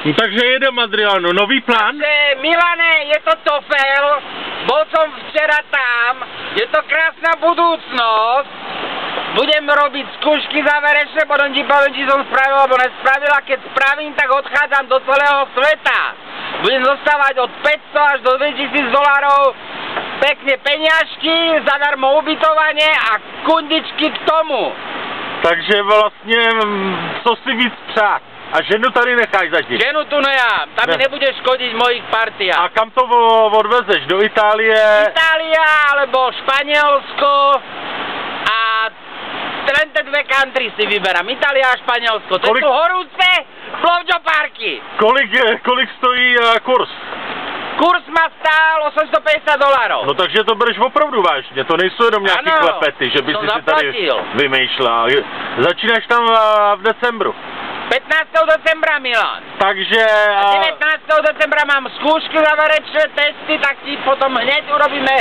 No, takže jedem, Adriano, nový plán? Takže, Milane, je to Tofel, bol som včera tam, je to krásna budúcnosť, budem robiť skúšky záverečné, potom ti poviem, či som spravil alebo nespravil, a keď spravím, tak odchádzam do celého sveta. Budem zostávať od 500 až do 2000 dolárov, pekne peňažky, zadarmo ubytovanie a kundičky k tomu. Takže vlastně, co si víc přát? A ženu tady necháš zatím? Ženu tu nejám, tam mi nebude škodiť v mojich partiách. A kam to odvezeš? Do Itálie? Itália alebo Španielsko a len tie dve country si vyberám. Itália a Španielsko. To sú horúce plovďoparky. Kolik stojí kurz? Kurs ma stál $850. No takže to bereš opravdu vážně, to nejsou jenom nějaký klepety, že by si tady vymýšlel. Začínáš tam v decembru. 15. decembra, Milan. Takže... A 19. decembra mám skúšky, záverečné testy, tak ti potom hneď urobíme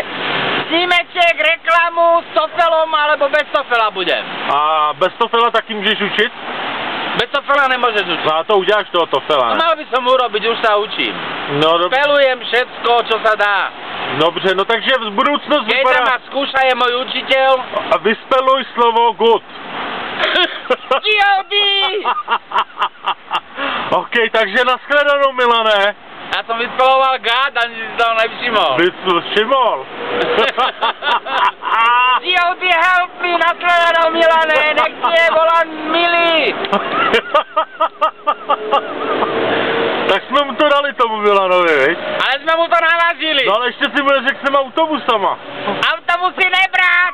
snímeček, reklamu s Tofelom, alebo bez Tofela budem. A bez Tofela taky můžeš učit? Bez Tofela nemôžeš učiť. No a to uděláš toho Tofela, ne? No mal by som urobiť, už sa učím. No, spelujem všetko, čo sa dá. Dobře, no takže v budoucnost vypadá... Keď ma skúša, je môj učiteľ. A vyspeluj slovo good. G.O.D. OK, takže nashledanou, Milane. Ja som vyspeloval God, ani si to nevšimol. Všimol. G.O.D. help me, nashledanou, Milane, nech ti je volán milý. Tak jsme mu to dali tomu Milanovi, viď? Ale jsme mu to navažili. No ale ještě si mu neřekl, jsem autobusama. Autobusy nebrát.